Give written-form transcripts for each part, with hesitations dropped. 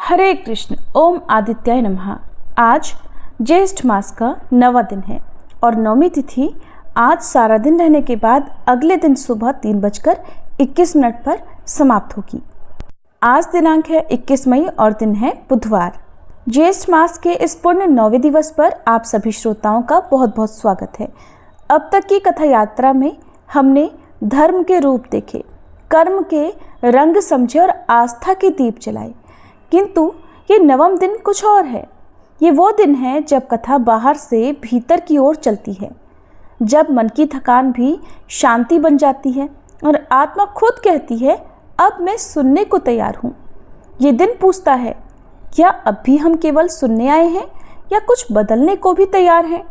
हरे कृष्ण। ओम आदित्याय नमः। आज ज्येष्ठ मास का 9वां दिन है और 9वीं तिथि आज सारा दिन रहने के बाद अगले दिन सुबह 3:21 पर समाप्त होगी। आज दिनांक है 21 मई और दिन है बुधवार। ज्येष्ठ मास के इस पुण्य 9वें दिवस पर आप सभी श्रोताओं का बहुत बहुत स्वागत है। अब तक की कथा यात्रा में हमने धर्म के रूप देखे, कर्म के रंग समझे और आस्था के दीप जलाए, किंतु ये 9वां दिन कुछ और है। ये वो दिन है जब कथा बाहर से भीतर की ओर चलती है, जब मन की थकान भी शांति बन जाती है और आत्मा खुद कहती है अब मैं सुनने को तैयार हूँ। ये दिन पूछता है क्या अब भी हम केवल सुनने आए हैं या कुछ बदलने को भी तैयार हैं,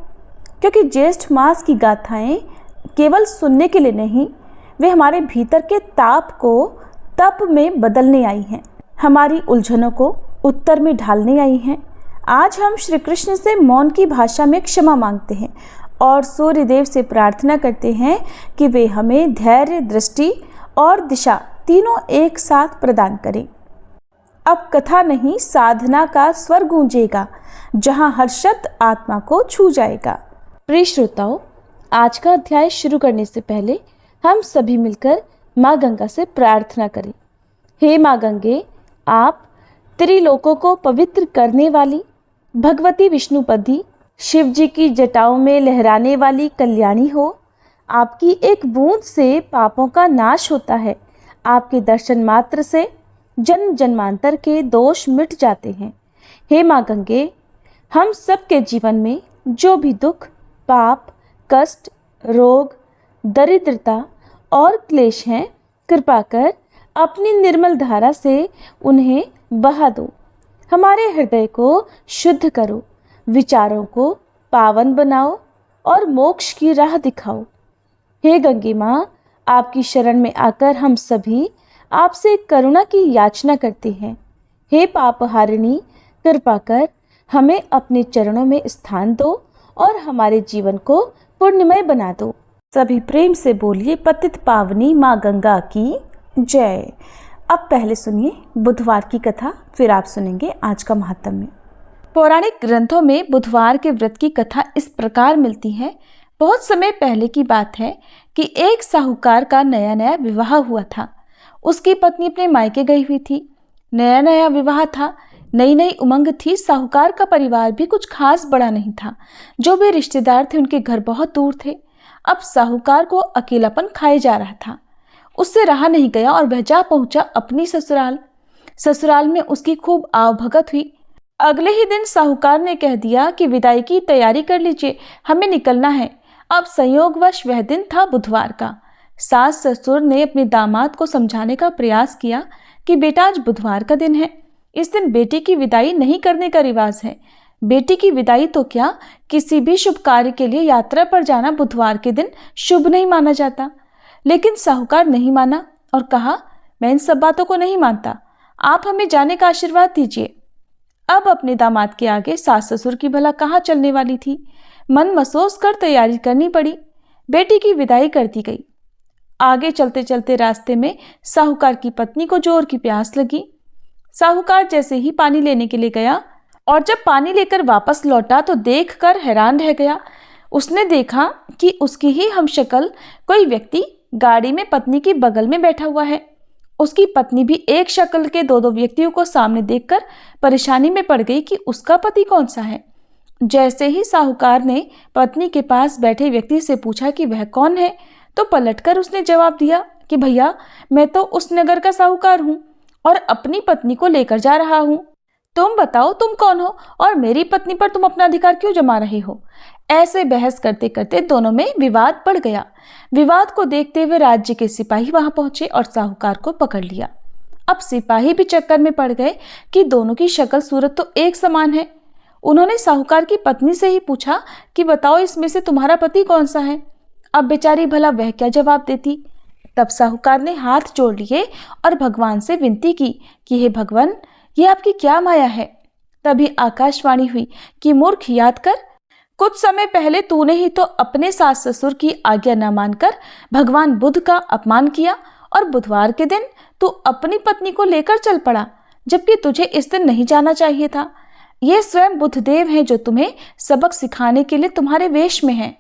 क्योंकि ज्येष्ठ मास की गाथाएं केवल सुनने के लिए नहीं, वे हमारे भीतर के ताप को तप में बदलने आई हैं, हमारी उलझनों को उत्तर में ढालने आई हैं। आज हम श्री कृष्ण से मौन की भाषा में क्षमा मांगते हैं और सूर्य देव से प्रार्थना करते हैं कि वे हमें धैर्य, दृष्टि और दिशा तीनों एक साथ प्रदान करें। अब कथा नहीं, साधना का स्वर गूंजेगा, जहां हर शब्द आत्मा को छू जाएगा। प्रिय श्रोताओं, आज का अध्याय शुरू करने से पहले हम सभी मिलकर माँ गंगा से प्रार्थना करें। हे माँ गंगे, आप त्रिलोकों को पवित्र करने वाली, भगवती विष्णुपदी, शिव जी की जटाओं में लहराने वाली कल्याणी हो। आपकी एक बूंद से पापों का नाश होता है। आपके दर्शन मात्र से जन्म जन्मांतर के दोष मिट जाते हैं। हे माँ गंगे, हम सबके जीवन में जो भी दुख, पाप, कष्ट, रोग, दरिद्रता और क्लेश हैं, कृपा कर अपनी निर्मल धारा से उन्हें बहा दो। हमारे हृदय को शुद्ध करो, विचारों को पावन बनाओ और मोक्ष की राह दिखाओ। हे गंगे माँ, आपकी शरण में आकर हम सभी आपसे करुणा की याचना करते हैं। हे पापहारिणी, कृपा कर हमें अपने चरणों में स्थान दो और हमारे जीवन को पुण्यमय बना दो। सभी प्रेम से बोलिए पतित पावनी माँ गंगा की जय। अब पहले सुनिए बुधवार की कथा, फिर आप सुनेंगे आज का महात्म्य। पौराणिक ग्रंथों में बुधवार के व्रत की कथा इस प्रकार मिलती है। बहुत समय पहले की बात है कि एक साहूकार का नया नया विवाह हुआ था। उसकी पत्नी अपने मायके गई हुई थी। नया नया विवाह था, नई नई उमंग थी। साहूकार का परिवार भी कुछ खास बड़ा नहीं था। जो भी रिश्तेदार थे उनके घर बहुत दूर थे। अब साहूकार को अकेलापन खाए जा रहा था। उससे रहा नहीं गया और वह जा पहुंचा अपनी ससुराल। ससुराल में उसकी खूब आवभगत हुई। अगले ही दिन साहूकार ने कह दिया कि विदाई की तैयारी कर लीजिए, हमें निकलना है। अब संयोगवश वह दिन था बुधवार का। सास ससुर ने अपने दामाद को समझाने का प्रयास किया कि बेटा आज बुधवार का दिन है, इस दिन बेटी की विदाई नहीं करने का रिवाज है। बेटी की विदाई तो क्या, किसी भी शुभ कार्य के लिए यात्रा पर जाना बुधवार के दिन शुभ नहीं माना जाता। लेकिन साहूकार नहीं माना और कहा मैं इन सब बातों को नहीं मानता, आप हमें जाने का आशीर्वाद दीजिए। अब अपने दामाद के आगे सास ससुर की भला कहाँ चलने वाली थी। मन मसोस कर तैयारी करनी पड़ी। बेटी की विदाई कर दी गई। आगे चलते चलते रास्ते में साहूकार की पत्नी को जोर की प्यास लगी। साहूकार जैसे ही पानी लेने के लिए गया और जब पानी लेकर वापस लौटा तो देखकर हैरान रह गया। उसने देखा कि उसकी ही हमशक्ल कोई व्यक्ति गाड़ी में पत्नी की बगल में बैठा हुआ है। उसकी पत्नी भी एक शक्ल के दो व्यक्तियों को सामने देखकर परेशानी में पड़ गई कि उसका पति कौन सा है। जैसे ही साहूकार ने पत्नी के पास बैठे व्यक्ति से पूछा कि वह कौन है, तो पलटकर उसने जवाब दिया कि भैया, मैं तो उस नगर का साहूकार हूँ और अपनी पत्नी को लेकर जा रहा हूँ। तुम बताओ तुम कौन हो और मेरी पत्नी पर तुम अपना अधिकार क्यों जमा रहे हो। ऐसे बहस करते करते दोनों में विवाद बढ़ गया। विवाद को देखते हुए राज्य के सिपाही वहां पहुंचे और साहूकार को पकड़ लिया। अब सिपाही भी चक्कर में पड़ गए कि दोनों की शक्ल सूरत तो एक समान है। उन्होंने साहूकार की पत्नी से ही पूछा कि बताओ इसमें से तुम्हारा पति कौन सा है। अब बेचारी भला वह क्या जवाब देती। तब साहूकार ने हाथ जोड़ लिए और भगवान से विनती की कि हे भगवान, ये आपकी क्या माया है। तभी आकाशवाणी हुई कि मूर्ख, याद कर, कुछ समय पहले तूने ही तो अपने सास ससुर की आज्ञा न मानकर भगवान बुद्ध का अपमान किया और बुधवार के दिन तू अपनी पत्नी को लेकर चल पड़ा। जबकि तुझे इस दिन नहीं जाना चाहिए था। ये स्वयं बुद्धदेव हैं जो तुम्हें सबक सिखाने के लिए तुम्हारे वेश में हैं।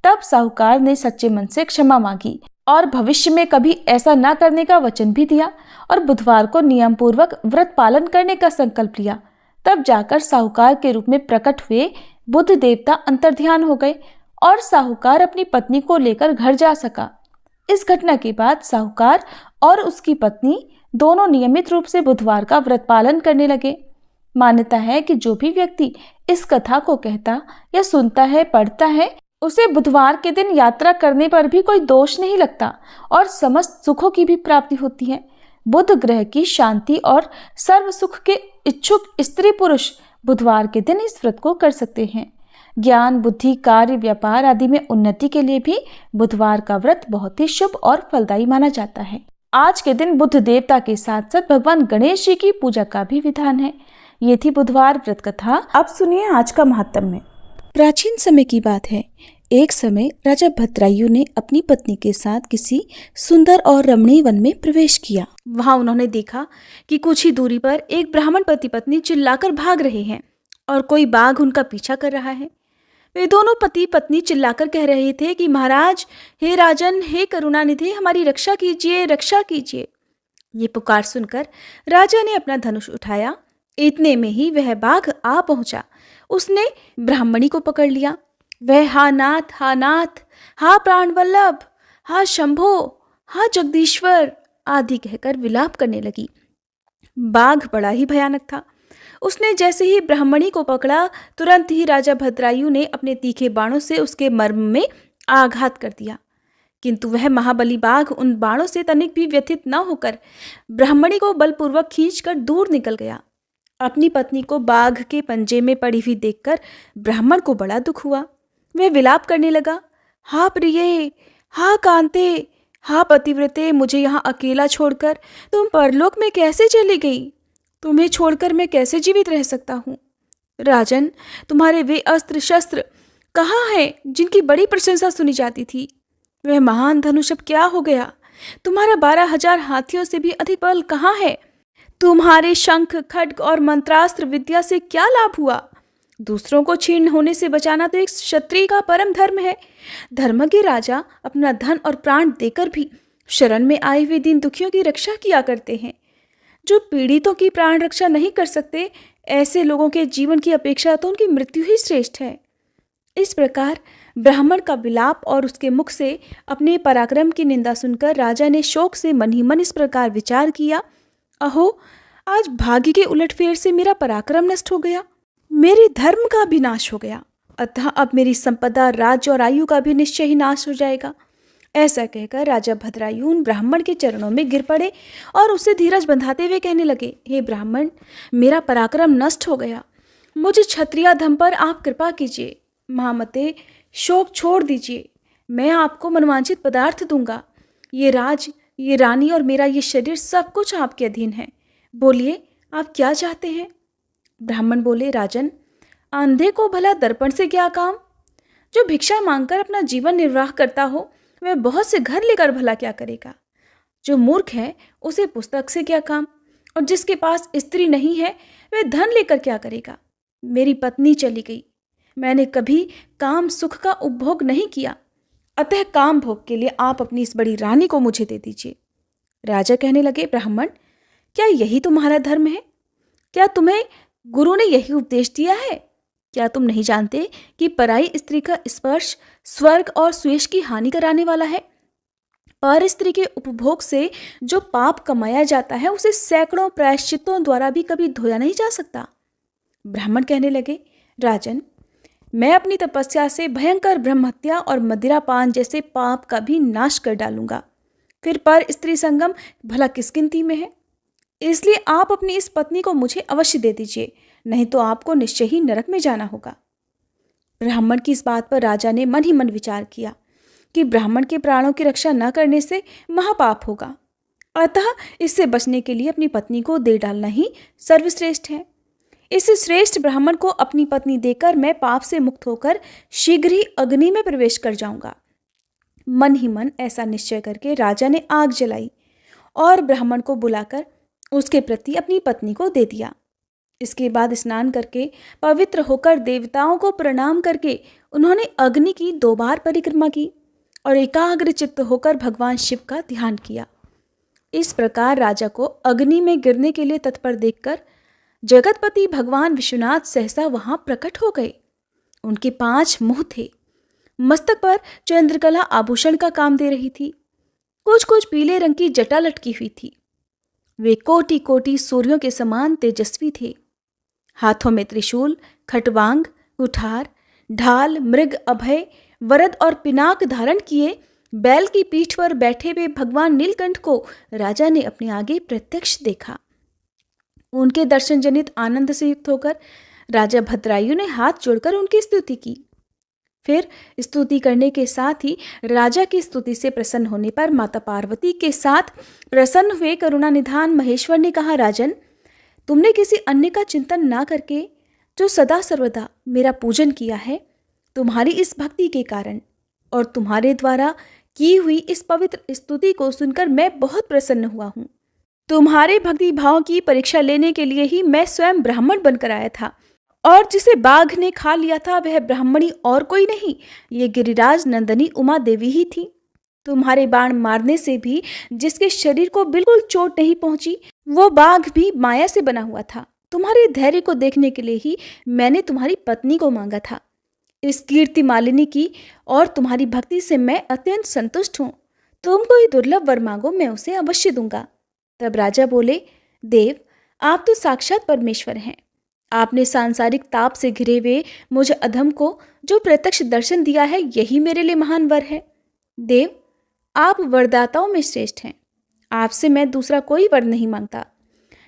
तब साहूकार ने सच्चे मन से क्षमा मांगी और भविष्य में कभी ऐसा न करने का वचन भी दिया और बुधवार को नियम पूर्वक व्रत पालन करने का संकल्प लिया। तब जाकर साहूकार के रूप में प्रकट हुए बुद्ध देवता अंतर्ध्यान हो गए और साहूकार अपनी पत्नी को लेकर घर जा सका। इस घटना के बाद साहूकार और उसकी पत्नी दोनों नियमित रूप से बुधवार का व्रत पालन करने लगे। मान्यता है कि जो भी व्यक्ति इस कथा को कहता या सुनता है, पढ़ता है, उसे बुधवार के दिन यात्रा करने पर भी कोई दोष नहीं लगता और समस्त सुखों की भी प्राप्ति होती है। बुध ग्रह की शांति और सर्व सुख के इच्छुक स्त्री पुरुष बुधवार के दिन इस व्रत को कर सकते हैं। ज्ञान, बुद्धि, कार्य, व्यापार आदि में उन्नति के लिए भी बुधवार का व्रत बहुत ही शुभ और फलदायी माना जाता है। आज के दिन बुद्ध देवता के साथ साथ भगवान गणेश जी की पूजा का भी विधान है। ये थी बुधवार व्रत कथा। अब सुनिए आज का महात्म्य। प्राचीन समय की बात है। एक समय राजा भद्रायु ने अपनी पत्नी के साथ किसी सुंदर और रमणीय वन में प्रवेश किया। वहां उन्होंने देखा कि कुछ ही दूरी पर एक ब्राह्मण पति पत्नी चिल्लाकर भाग रहे हैं और कोई बाघ उनका पीछा कर रहा है। वे दोनों पति पत्नी चिल्लाकर कह रहे थे कि महाराज, हे राजन, हे करुणानिधि, हमारी रक्षा कीजिए, रक्षा कीजिए। ये पुकार सुनकर राजा ने अपना धनुष उठाया। इतने में ही वह बाघ आ पहुंचा। उसने ब्राह्मणी को पकड़ लिया। वह हा नाथ, हा नाथ, हा प्राण वल्लभ, हा शंभो, हा जगदीश्वर आदि कहकर विलाप करने लगी। बाघ बड़ा ही भयानक था। उसने जैसे ही ब्राह्मणी को पकड़ा, तुरंत ही राजा भद्रायु ने अपने तीखे बाणों से उसके मर्म में आघात कर दिया। किंतु वह महाबली बाघ उन बाणों से तनिक भी व्यथित न होकर ब्राह्मणी को बलपूर्वक खींचकर दूर निकल गया। अपनी पत्नी को बाघ के पंजे में पड़ी हुई देखकर ब्राह्मण को बड़ा दुख हुआ। वह विलाप करने लगा, हा प्रिये, हा कांते, हा पतिव्रते, मुझे यहाँ अकेला छोड़कर तुम परलोक में कैसे चली गई? तुम्हें छोड़कर मैं कैसे जीवित रह सकता हूँ? राजन, तुम्हारे वे अस्त्र शस्त्र कहाँ हैं जिनकी बड़ी प्रशंसा सुनी जाती थी? वह महान धनुष अब क्या हो गया? तुम्हारा 12,000 हाथियों से भी अधिक बल कहाँ है? तुम्हारे शंख, खड्ग और मंत्रास्त्र विद्या से क्या लाभ हुआ? दूसरों को छीन होने से बचाना तो एक क्षत्रिय का परम धर्म है। धर्म के राजा अपना धन और प्राण देकर भी शरण में आए हुए दीन दुखियों की रक्षा किया करते हैं। जो पीड़ितों की प्राण रक्षा नहीं कर सकते, ऐसे लोगों के जीवन की अपेक्षा तो उनकी मृत्यु ही श्रेष्ठ है। इस प्रकार ब्राह्मण का विलाप और उसके मुख से अपने पराक्रम की निंदा सुनकर राजा ने शोक से मन ही मन इस प्रकार विचार किया, अहो, आज भाग्य के उलटफेर से मेरा पराक्रम नष्ट हो गया, मेरे धर्म का भी नाश हो गया, अतः अब मेरी संपदा, राज्य और आयु का भी निश्चय ही नाश हो जाएगा। ऐसा कहकर राजा भद्रायु उन ब्राह्मण के चरणों में गिर पड़े और उसे धीरज बंधाते हुए कहने लगे, हे ब्राह्मण, मेरा पराक्रम नष्ट हो गया, मुझे क्षत्रिय धर्म पर आप कृपा कीजिए। महामते, शोक छोड़ दीजिए, मैं आपको मनवांछित पदार्थ दूंगा। ये राज, ये रानी और मेरा ये शरीर सब कुछ आपके अधीन है। बोलिए, आप क्या चाहते हैं? ब्राह्मण बोले, राजन, अंधे को भला दर्पण से क्या काम? जो भिक्षा मांगकर अपना जीवन निर्वाह करता हो, वह बहुत से घर लेकर भला क्या करेगा? जो मूर्ख है, उसे पुस्तक से क्या काम? और जिसके पास स्त्री नहीं है, वह धन लेकर क्या करेगा? मेरी पत्नी चली गई, मैंने कभी काम सुख का उपभोग नहीं किया, अतः काम भोग के लिए आप अपनी इस बड़ी रानी को मुझे दे दीजिए। राजा कहने लगे, ब्राह्मण, क्या यही तुम्हारा धर्म है? क्या तुम्हें गुरु ने यही उपदेश दिया है? क्या तुम नहीं जानते कि पराई स्त्री का स्पर्श स्वर्ग और सुयश की हानि कराने वाला है? पर स्त्री के उपभोग से जो पाप कमाया जाता है, उसे सैकड़ों प्रायश्चितों द्वारा भी कभी धोया नहीं जा सकता। ब्राह्मण कहने लगे, राजन, मैं अपनी तपस्या से भयंकर ब्रह्महत्या और मदिरापान जैसे पाप का भी नाश कर डालूंगा। फिर पर स्त्री संगम भला किस गिनती में है? इसलिए आप अपनी इस पत्नी को मुझे अवश्य दे दीजिए, नहीं तो आपको निश्चय ही नरक में जाना होगा। ब्राह्मण की इस बात पर राजा ने मन ही मन विचार किया कि ब्राह्मण के प्राणों की रक्षा न करने से महापाप होगा, अतः इससे बचने के लिए अपनी पत्नी को दे डालना ही सर्वश्रेष्ठ है। इस श्रेष्ठ ब्राह्मण को अपनी पत्नी देकर मैं पाप से मुक्त होकर शीघ्र ही अग्नि में प्रवेश कर जाऊंगा। मन ही मन ऐसा निश्चय करके राजा ने आग जलाई और ब्राह्मण को बुलाकर उसके प्रति अपनी पत्नी को दे दिया। इसके बाद स्नान करके पवित्र होकर देवताओं को प्रणाम करके उन्होंने अग्नि की 2 बार परिक्रमा की और एकाग्र चित्त होकर भगवान शिव का ध्यान किया। इस प्रकार राजा को अग्नि में गिरने के लिए तत्पर देखकर जगतपति भगवान विश्वनाथ सहसा वहां प्रकट हो गए। उनके 5 मुंह थे। मस्तक पर चंद्रकला आभूषण का काम दे रही थी। कुछ कुछ पीले रंग की जटा लटकी हुई थी। वे कोटि कोटि सूर्यों के समान तेजस्वी थे। हाथों में त्रिशूल, खटवांग, कुठार, ढाल, मृग, अभय, वरद और पिनाक धारण किए बैल की पीठ पर बैठे हुए भगवान नीलकंठ को राजा ने अपने आगे प्रत्यक्ष देखा। उनके दर्शन जनित आनंद से युक्त होकर राजा भद्रायु ने हाथ जोड़कर उनकी स्तुति की। फिर स्तुति करने के साथ ही राजा की स्तुति से प्रसन्न होने पर माता पार्वती के साथ प्रसन्न हुए करुणा निधान महेश्वर ने कहा, राजन, तुमने किसी अन्य का चिंतन ना करके जो सदा सर्वदा मेरा पूजन किया है, तुम्हारी इस भक्ति के कारण और तुम्हारे द्वारा की हुई इस पवित्र स्तुति को सुनकर मैं बहुत प्रसन्न हुआ हूँ। तुम्हारे भक्ति भाव की परीक्षा लेने के लिए ही मैं स्वयं ब्राह्मण बनकर आया था, और जिसे बाघ ने खा लिया था वह ब्राह्मणी और कोई नहीं, ये गिरिराज नंदनी उमा देवी ही थी। तुम्हारे बाण मारने से भी जिसके शरीर को बिल्कुल चोट नहीं पहुंची, वो बाघ भी माया से बना हुआ था। तुम्हारे धैर्य को देखने के लिए ही मैंने तुम्हारी पत्नी को मांगा था। इस कीर्ति मालिनी की और तुम्हारी भक्ति से मैं अत्यंत संतुष्ट हूँ। तुम कोई दुर्लभ वर मांगो, मैं उसे अवश्य दूंगा। तब राजा बोले, देव, आप तो साक्षात परमेश्वर हैं। आपने सांसारिक ताप से घिरे हुए मुझ अधम को जो प्रत्यक्ष दर्शन दिया है, यही मेरे लिए महान वर है। देव, आप वरदाताओं में श्रेष्ठ हैं। आपसे मैं दूसरा कोई वर नहीं मांगता।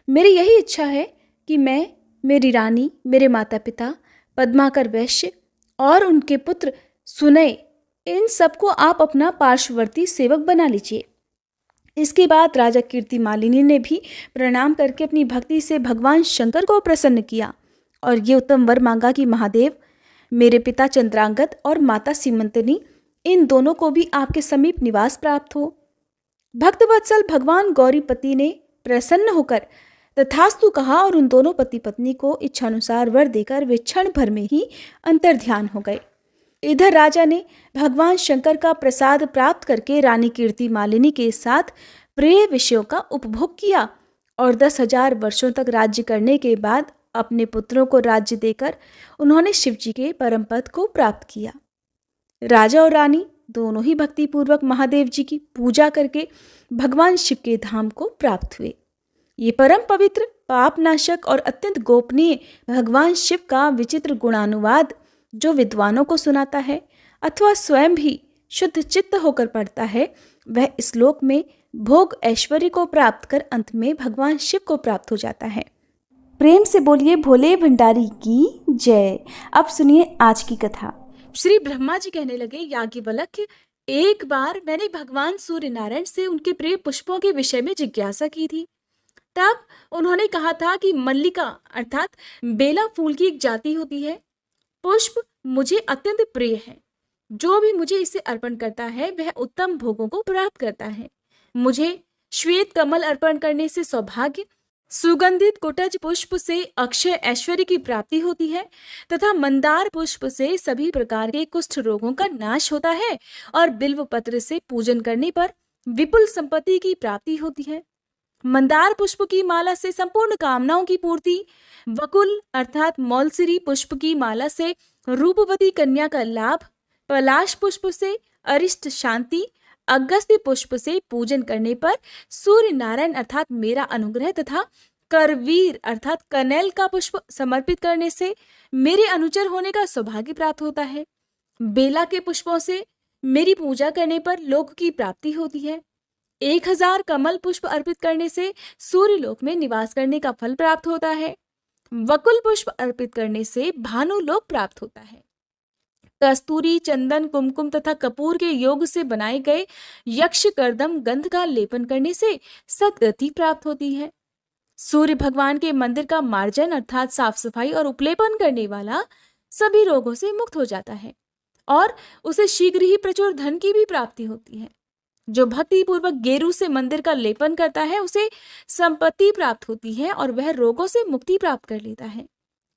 मेरी यही इच्छा है कि मैं, मेरी रानी, मेरे माता पिता, पद्माकर वैश्य और उनके पुत्र सुनय, इन सबको आप अपना पार्श्ववर्ती सेवक बना लीजिए। इसके बाद राजा कीर्ति मालिनी ने भी प्रणाम करके अपनी भक्ति से भगवान शंकर को प्रसन्न किया और ये उत्तम वर मांगा कि महादेव, मेरे पिता चंद्रांगद और माता सीमंतनी, इन दोनों को भी आपके समीप निवास प्राप्त हो। भक्तवत्सल भगवान गौरीपति ने प्रसन्न होकर तथास्तु कहा और उन दोनों पति पत्नी को इच्छानुसार वर देकर वे क्षण भर में ही अंतर्ध्यान हो गए। इधर राजा ने भगवान शंकर का प्रसाद प्राप्त करके रानी कीर्ति मालिनी के साथ प्रिय विषयों का उपभोग किया और 10,000 वर्षों तक राज्य करने के बाद अपने पुत्रों को राज्य देकर उन्होंने शिवजी के परम पद को प्राप्त किया। राजा और रानी दोनों ही भक्तिपूर्वक महादेव जी की पूजा करके भगवान शिव के धाम को प्राप्त हुए। ये परम पवित्र, पापनाशक और अत्यंत गोपनीय भगवान शिव का विचित्र गुणानुवाद जो विद्वानों को सुनाता है अथवा स्वयं भी शुद्ध चित्त होकर पढ़ता है, वह इस श्लोक में भोग ऐश्वर्य को प्राप्त कर अंत में भगवान शिव को प्राप्त हो जाता है। प्रेम से बोलिए भोले भंडारी की जय। अब सुनिए आज की कथा। श्री ब्रह्मा जी कहने लगे, याज्ञवल्क्य, एक बार मैंने भगवान सूर्य नारायण से उनके प्रिय पुष्पों के विषय में जिज्ञासा की थी। तब उन्होंने कहा था कि मल्लिका अर्थात बेला फूल की एक जाति होती है। पुष्प मुझे अत्यंत प्रिय है। जो भी मुझे इसे अर्पण करता है वह उत्तम भोगों को प्राप्त करता है। मुझे श्वेत कमल अर्पण करने से सौभाग्य, सुगंधित कुटज पुष्प से अक्षय ऐश्वर्य की प्राप्ति होती है तथा मंदार पुष्प से सभी प्रकार के कुष्ठ रोगों का नाश होता है और बिल्व पत्र से पूजन करने पर विपुल संपत्ति की प्राप्ति होती है। मंदार पुष्प की माला से संपूर्ण कामनाओं की पूर्ति, वकुल अर्थात मौलसिरी पुष्प की माला से रूपवती कन्या का लाभ, पलाश पुष्प से अरिष्ट शांति, अगस्त्य पुष्प से पूजन करने पर सूर्य नारायण अर्थात मेरा अनुग्रह तथा करवीर अर्थात कनेल का पुष्प समर्पित करने से मेरे अनुचर होने का सौभाग्य प्राप्त होता है। बेला के पुष्पों से मेरी पूजा करने पर लोक की प्राप्ति होती है। 1000 कमल पुष्प अर्पित करने से सूर्य लोक में निवास करने का फल प्राप्त होता है। वकुल पुष्प अर्पित करने से भानु लोक प्राप्त होता है। कस्तूरी, चंदन, कुमकुम तथा कपूर के योग से बनाए गए यक्ष कर्दम गंध का लेपन करने से सद्गति प्राप्त होती है। सूर्य भगवान के मंदिर का मार्जन अर्थात साफ सफाई और उपलेपन करने वाला सभी रोगों से मुक्त हो जाता है और उसे शीघ्र ही प्रचुर धन की भी प्राप्ति होती है। जो भक्ति पूर्वक गेरू से मंदिर का लेपन करता है उसे संपत्ति प्राप्त होती है और वह रोगों से मुक्ति प्राप्त कर लेता है।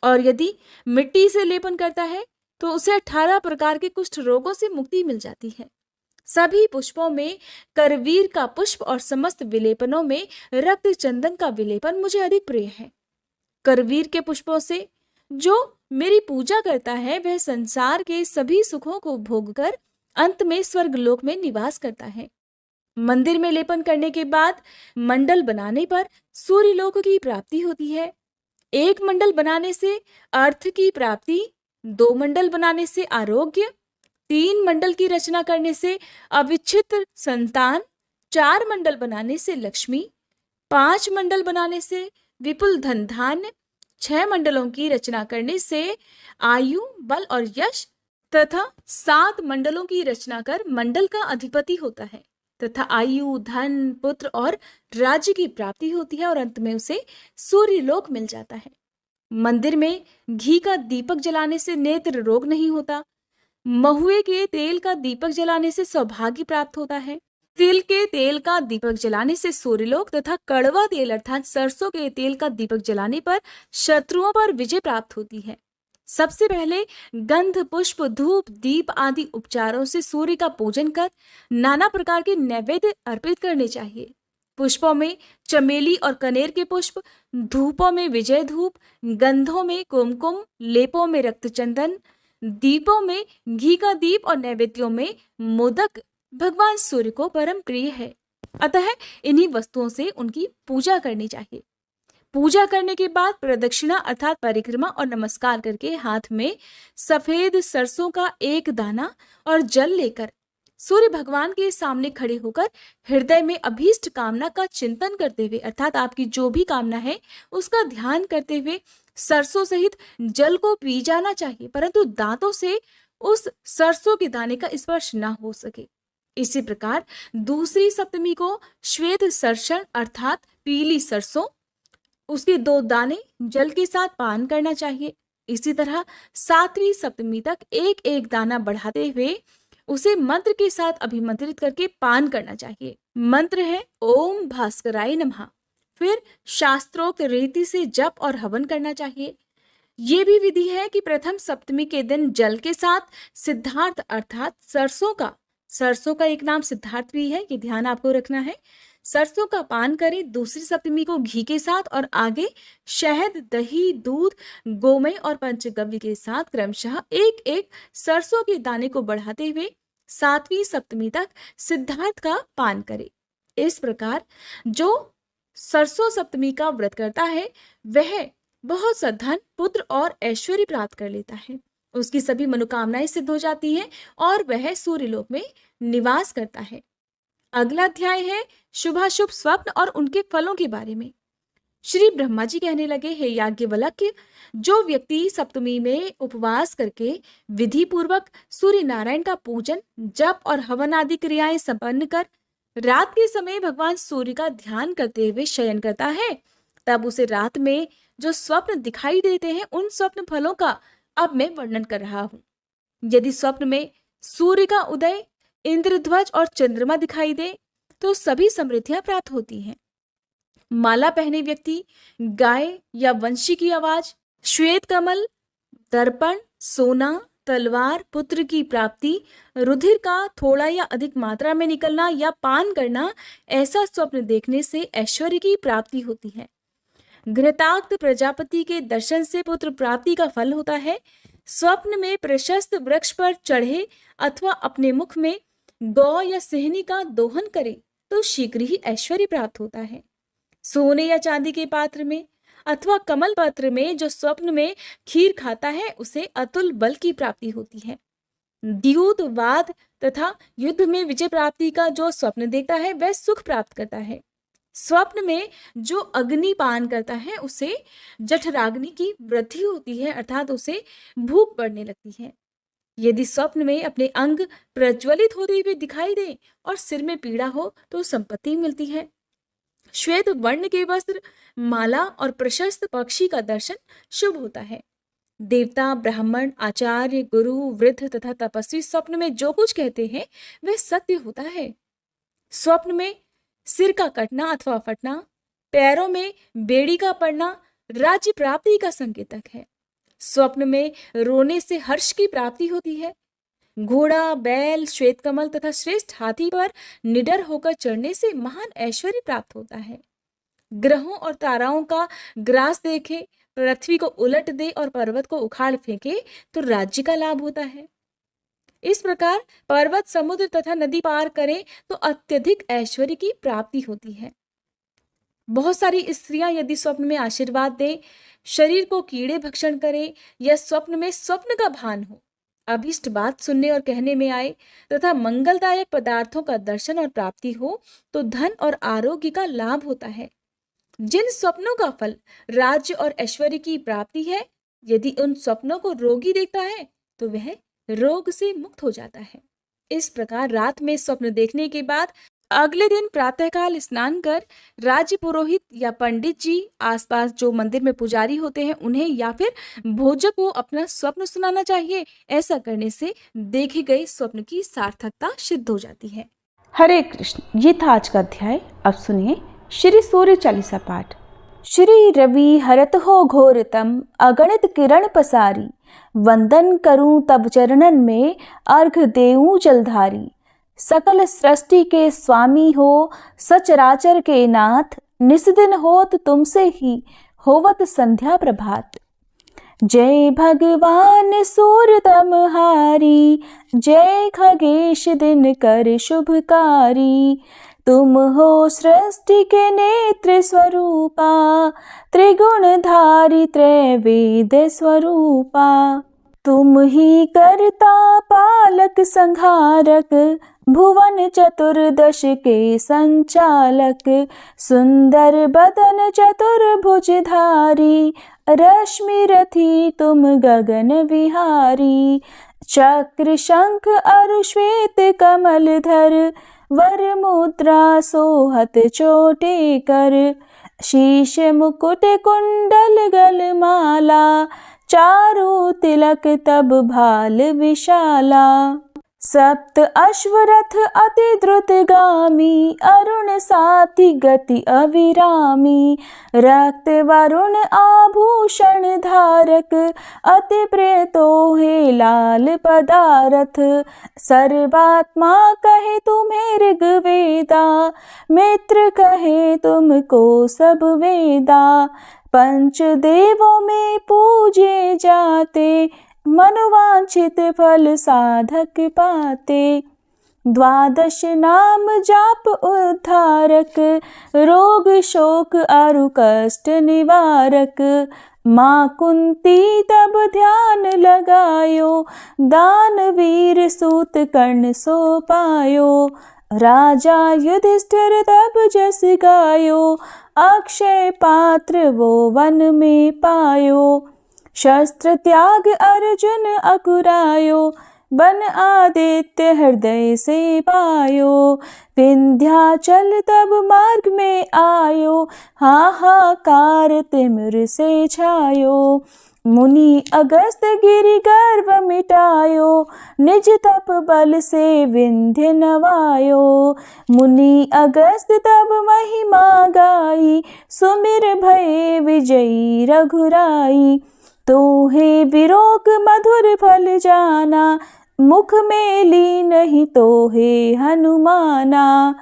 और यदि मिट्टी से लेपन करता है तो उसे 18 प्रकार के कुष्ठ रोगों से मुक्ति मिल जाती है। सभी पुष्पों में करवीर का पुष्प और समस्त विलेपनों में रक्त चंदन का विलेपन मुझे अधिक प्रिय है। करवीर के पुष्पों से जो मेरी पूजा करता है वह संसार के सभी सुखों को भोगकर अंत में स्वर्गलोक में निवास करता है। मंदिर में लेपन करने के बाद मंडल बनाने पर सूर्यलोक की प्राप्ति होती है। एक मंडल बनाने से अर्थ की प्राप्ति, 2 मंडल बनाने से आरोग्य, 3 मंडल की रचना करने से अविच्छिन्न संतान, 4 मंडल बनाने से लक्ष्मी, 5 मंडल बनाने से विपुल धन धान्य, 6 मंडलों की रचना करने से आयु, बल और यश तथा 7 मंडलों की रचना कर मंडल का अधिपति होता है तथा आयु, धन, पुत्र और राज्य की प्राप्ति होती है और अंत में उसे सूर्यलोक मिल जाता है। मंदिर में घी का दीपक जलाने से नेत्र रोग नहीं होता। महुए के तेल का दीपक जलाने से सौभाग्य प्राप्त होता है। तिल के तेल का दीपक जलाने से सूर्यलोक तथा कड़वा तेल अर्थात सरसों के तेल का दीपक जलाने पर शत्रुओं पर विजय प्राप्त होती है। सबसे पहले गंध, पुष्प, धूप, दीप आदि उपचारों से सूर्य का पूजन कर नाना प्रकार के नैवेद्य अर्पित करने चाहिए। पुष्पों में चमेली और कनेर के पुष्प, धूपों में विजय धूप, गंधों में कुमकुम, लेपों में रक्तचंदन, दीपों में घी का दीप और नैवेद्यों में मोदक भगवान सूर्य को परम प्रिय है। अतः इन्हीं वस्तुओं से उनकी पूजा करनी चाहिए। पूजा करने के बाद प्रदक्षिणा अर्थात परिक्रमा और नमस्कार करके हाथ में सफेद सरसों का एक दाना और जल लेकर सूर्य भगवान के सामने खड़े होकर हृदय में अभीष्ट कामना का चिंतन करते हुए अर्थात आपकी जो भी कामना है उसका ध्यान करते हुए सरसों सहित जल को पी जाना चाहिए, परंतु दांतों से उस सरसों के दाने का स्पर्श ना हो सके। इसी प्रकार दूसरी सप्तमी को श्वेत सरसण अर्थात पीली सरसों, उसके 2 दाने जल के साथ पान करना चाहिए। इसी तरह 7वीं सप्तमी तक एक एक दाना बढ़ाते हुए उसे मंत्र के साथ अभिमंत्रित करके पान करना चाहिए। मंत्र है ओम भास्कराय नमः। फिर शास्त्रोक्त रीति से जप और हवन करना चाहिए। ये भी विधि है कि प्रथम सप्तमी के दिन जल के साथ सिद्धार्थ अर्थात सरसों का एक नाम सिद्धार्थ भी है, ये ध्यान आपको रखना है। सरसों का पान करें। दूसरी सप्तमी को घी के साथ और आगे शहद, दही, दूध, गोमय और पंचगव्य के साथ क्रमशः एक एक सरसों के दाने को बढ़ाते हुए 7वीं सप्तमी तक सिद्धार्थ का पान करें। इस प्रकार जो सरसों सप्तमी का व्रत करता है वह बहुत सा धन, पुत्र और ऐश्वर्य प्राप्त कर लेता है। उसकी सभी मनोकामनाएं सिद्ध हो जाती हैं और वह सूर्यलोक में निवास करता है। अगला अध्याय है शुभाशुभ स्वप्न और उनके फलों के बारे में। श्री ब्रह्मा जी कहने लगे, हे याज्ञवल्क्य, जो व्यक्ति सप्तमी में उपवास करके विधि पूर्वक सूर्य नारायण का पूजन, जप और हवन आदि क्रियाएं संपन्न कर रात के समय भगवान सूर्य का ध्यान करते हुए शयन करता है, तब उसे रात में जो स्वप्न दिखाई देते हैं उन स्वप्न फलों का अब मैं वर्णन कर रहा हूं। यदि स्वप्न में सूर्य का उदय, इंद्रध्वज और चंद्रमा दिखाई दे तो सभी समृद्धियां प्राप्त होती हैं। माला पहने व्यक्ति गाय या वंशी की आवाज, श्वेत कमल, दर्पण, सोना, तलवार, पुत्र की प्राप्ति, रुधिर का थोड़ा या अधिक मात्रा में निकलना या पान करना, ऐसा स्वप्न देखने से ऐश्वर्य की प्राप्ति होती है। घृताक्त प्रजापति के दर्शन से पुत्र प्राप्ति का फल होता है। स्वप्न में प्रशस्त वृक्ष पर चढ़े अथवा अपने मुख में गौ या सिंहनी का दोहन करे तो शीघ्र ही ऐश्वर्य प्राप्त होता है। सोने या चांदी के पात्र में अथवा कमल पत्र में जो स्वप्न में खीर खाता है उसे अतुल बल की प्राप्ति होती है। द्यूत, वाद तथा युद्ध में विजय प्राप्ति का जो स्वप्न देखता है वह सुख प्राप्त करता है। स्वप्न में जो अग्नि पान करता है उसे जठराग्नि की वृद्धि होती है अर्थात उसे भूख बढ़ने लगती है। यदि स्वप्न में अपने अंग प्रज्वलित होते हुए दिखाई दे और सिर में पीड़ा हो तो संपत्ति मिलती है। श्वेत वर्ण के वस्त्र, माला और प्रशस्त पक्षी का दर्शन शुभ होता है। देवता, ब्राह्मण, आचार्य, गुरु, वृद्ध तथा तपस्वी स्वप्न में जो कुछ कहते हैं वह सत्य होता है। स्वप्न में सिर का कटना अथवा फटना, पैरों में बेड़ी का पड़ना राज्य प्राप्ति का संकेतक है। स्वप्न में रोने से हर्ष की प्राप्ति होती है। घोड़ा, बैल, श्वेत कमल तथा श्रेष्ठ हाथी पर निडर होकर चढ़ने से महान ऐश्वर्य प्राप्त होता है। ग्रहों और ताराओं का ग्रास देखे, पृथ्वी को उलट दे और पर्वत को उखाड़ फेंके तो राज्य का लाभ होता है। इस प्रकार पर्वत, समुद्र तथा नदी पार करें तो अत्यधिक ऐश्वर्य की प्राप्ति होती है। बहुत सारी स्त्रियां यदि स्वप्न में आशीर्वाद दें, शरीर को कीड़े भक्षण करें या स्वप्न में स्वप्न का भान हो, अभीष्ट बात सुनने और कहने में आए तथा मंगलदायक पदार्थों का दर्शन और प्राप्ति हो तो धन और आरोग्य का लाभ होता है। जिन स्वप्नों का फल राज्य और ऐश्वर्य की प्राप्ति है, यदि उन स्वप्नों को रोगी देखता है तो वह रोग से मुक्त हो जाता है। इस प्रकार रात में स्वप्न देखने के बाद अगले दिन प्रातःकाल स्नान कर राज्य पुरोहित या पंडित जी, आसपास जो मंदिर में पुजारी होते हैं उन्हें या फिर भोजक को अपना स्वप्न सुनाना चाहिए। ऐसा करने से देखे गए स्वप्न की सार्थकता सिद्ध हो जाती है। हरे कृष्ण। ये था आज का अध्याय। अब सुनिए श्री सूर्य चालीसा पाठ। श्री रवि हरत हो घोरतम, अगणित किरण पसारी, वंदन करूं तब चरणन में, अर्घ देऊं जलधारी। सकल सृष्टि के स्वामी हो, सचराचर के नाथ, निस्दिन होत तुमसे ही, होवत संध्या प्रभात। जय भगवान सूरतमहारी, जय खगेश दिन कर शुभकारी। तुम हो सृष्टि के नेत्र स्वरूपा, त्रिगुणधारी त्रैवेद स्वरूपा। तुम ही करता पालक संहारक, भुवन चतुर्दश के संचालक। सुंदर बदन चतुर्भुजधारी, रश्मि रथी तुम गगन विहारी। चक्र शंख अरु श्वेत कमलधर, वर मुद्रा सोहत चोटे कर। शीश मुकुट कुंडल गलमाला, चारु तिलक तब भाल विशाला। सप्त अश्वरथ अति द्रुतगामी, अरुण साथी गति अविरामी। रक्त वरुण आभूषण धारक, अति प्रिय तोहे लाल पदारथ। सर्वात्मा कहे तुम्हें ऋग्वेदा, मित्र कहे तुमको सब वेदा। पंच देवों में पूजे जाते, मनोवांछित फल साधक पाते। द्वादश नाम जाप उद्धारक, रोग शोक अरु कष्ट निवारक। माँ कुंती तब ध्यान लगायो, दानवीर सूत कर्ण सो पायो। राजा युधिष्ठिर तब जस गायो, अक्षय पात्र वो वन में पायो। शस्त्र त्याग अर्जुन अकुरायो, बन आदित्य हृदय से पायो। विंध्याचल तब मार्ग में आयो, हाहाकार तिमिर से छायो। मुनि अगस्त गिरि गर्व मिटायो, निज तप बल से विंध्य नवायो। मुनि अगस्त तब महिमा गाई, सुमिर भये विजयी रघुराई। तोहे विरोग मधुर फल जाना, मुख में ली नहीं तोहे हनुमाना।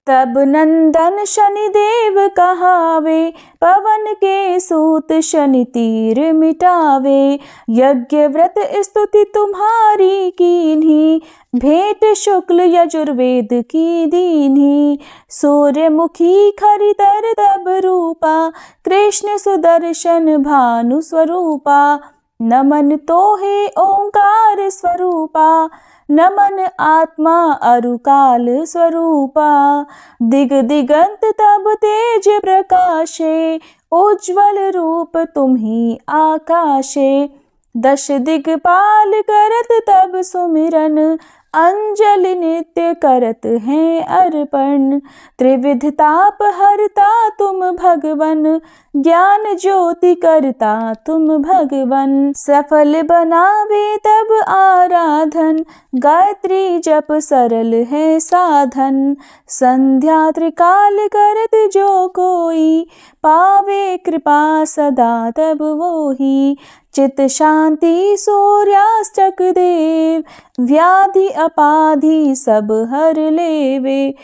तब नंदन शनिदेव कहावे, पवन के सूत शनि तीर मिटावे। यज्ञ व्रत स्तुति तुम्हारी कीन्ही, भेंट शुक्ल यजुर्वेद की दीन्ही। सूर्यमुखी खरिदर तब रूपा, कृष्ण सुदर्शन भानु स्वरूपा। नमन तोहे ओंकार स्वरूपा, नमन आत्मा अरुकाल स्वरूपा। दिग दिगंत तब तेज प्रकाशे, उज्ज्वल रूप तुम्ही आकाशे। दश दिगपाल करत तब सुमिरन, अंजलि नित्य करत हैं अर्पण। त्रिविध ताप हरता तुम भगवन, ज्ञान ज्योति करता तुम भगवन। सफल बनावे तब आराधन, गायत्री जप सरल है साधन। संध्या त्रिकाल करत जो कोई, पावे कृपा सदा तब वोही। चित शांति सूर्यास्तक देव, व्याधि अपाधि सब हर लेवे।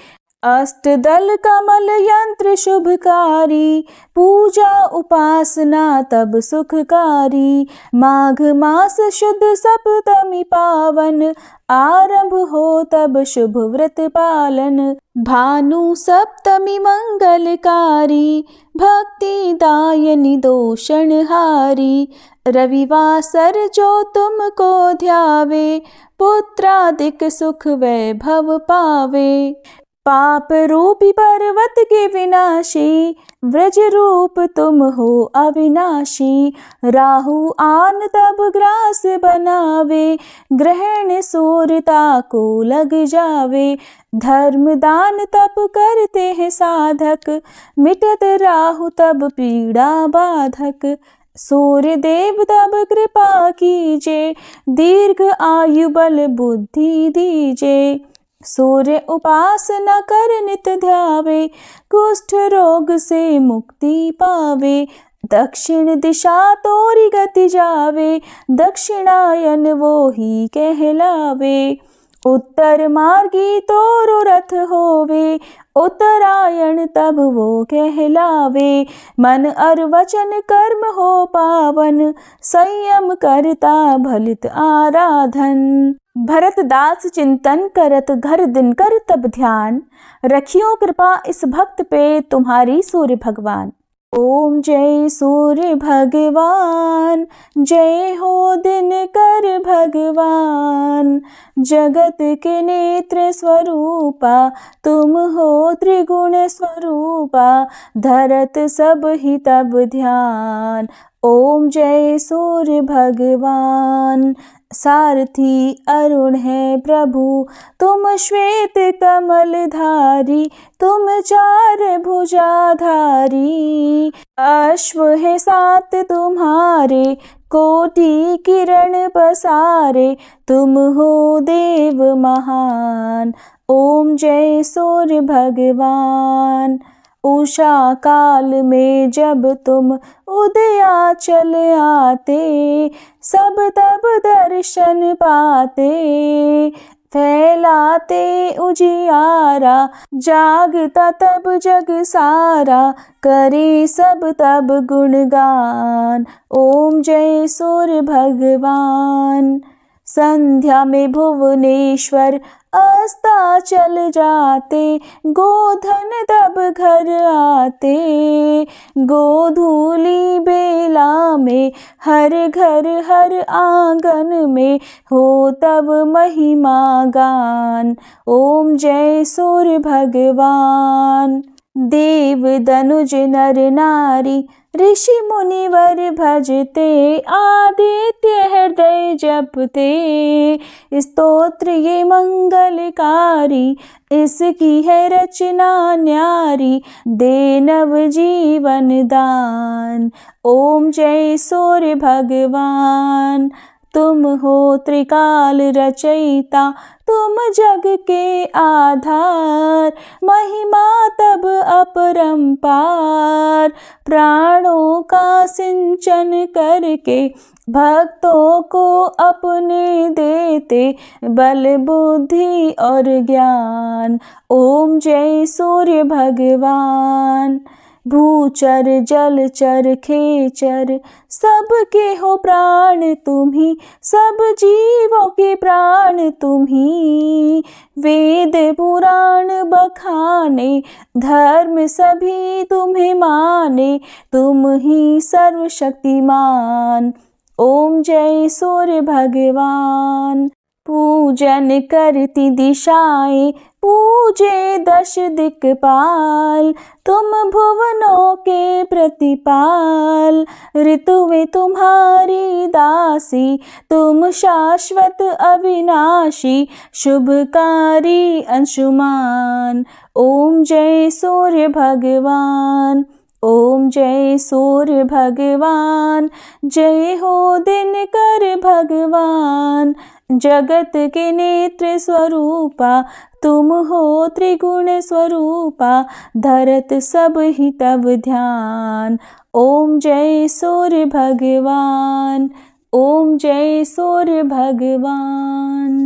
अष्टदल कमल यंत्र शुभकारी, पूजा उपासना तब सुखकारी। माघ मास शुद्ध सप्तमी पावन, आरंभ हो तब शुभ व्रत पालन। भानु सप्तमी मंगलकारी, भक्ति दायनी दोषणहारी। रविवासर जो तुमको ध्यावे, पुत्रादिक सुख वैभव पावे। पाप रूपी पर्वत के विनाशी, व्रज रूप तुम हो अविनाशी। राहु आन तब ग्रास बनावे, ग्रहण सूर्यता को लग जावे। धर्म दान तप करते हैं साधक, मिटत राहु तब पीड़ा बाधक। सूर्य देव तब कृपा कीजे, दीर्घ आयु बल बुद्धि दीजे। सूर्य उपासना कर नित ध्यावे, कुष्ठ रोग से मुक्ति पावे। दक्षिण दिशा तोरी गति जावे, दक्षिणायन वो ही कहलावे। उत्तर मार्गी तोरो रथ होवे, उत्तरायण तब वो कहलावे। मन और वचन कर्म हो पावन, संयम करता भलित आराधन। भरत दास चिंतन करत घर दिन कर तब ध्यान, रखियो कृपा इस भक्त पे तुम्हारी सूर्य भगवान। ओम जय सूर्य भगवान, जय हो दिनकर भगवान। जगत के नेत्र स्वरूपा, तुम हो त्रिगुण स्वरूपा। धरत सब ही तब ध्यान, ओम जय सूर्य भगवान। सारथी अरुण है प्रभु, तुम श्वेत कमल धारी। तुम चार भुजाधारी, अश्व है सात तुम्हारे। कोटि किरण पसारे, तुम हो देव महान। ओम जय सूर्य भगवान। उषा काल में जब तुम उदयाचल आते, सब तब दर्शन पाते। फैलाते उजियारा, जागता तब जग सारा। करे सब तब गुणगान, ओम जय सूर्य भगवान। संध्या में भुवनेश्वर अस्ताचल जाते, गोधन तब घर आते। गोधूली बेला में हर घर हर आंगन में, हो तब महिमा गान। ओम जय सूर्य भगवान। देव दनुज नर नारी, ऋषि मुनिवर भजते। आदित्य हृदय जपते, स्तोत्र ये मंगलकारी। इसकी है रचना न्यारी, दे नव जीवन दान। ओम जय सूर्य भगवान। तुम हो त्रिकाल रचयिता, तुम जग के आधार। महिमा तब अपरंपार, प्राणों का सिंचन करके। भक्तों को अपने देते, बल बुद्धि और ज्ञान। ओम जय सूर्य भगवान। भूचर जलचर खेचर, सबके हो प्राण तुम्ही। सब जीवों के प्राण तुम्ही। वेद पुराण बखाने, धर्म सभी तुम्हें माने। तुम ही सर्वशक्तिमान, ओम जय सूर्य भगवान। पूजन करती दिशाएं, पूजे दश दिक्पाल। तुम भुवनों के प्रतिपाल, ऋतुएं तुम्हारी दासी। तुम शाश्वत अविनाशी, शुभकारी अंशुमान। ओम जय सूर्य भगवान, ओम जय सूर्य भगवान। जय हो दिनकर भगवान, जगत के नेत्र स्वरूपा। तुम हो त्रिगुण स्वरूपा, धरत सब ही तब ध्यान। ओम जय सूर्य भगवान, ओम जय सूर्य भगवान।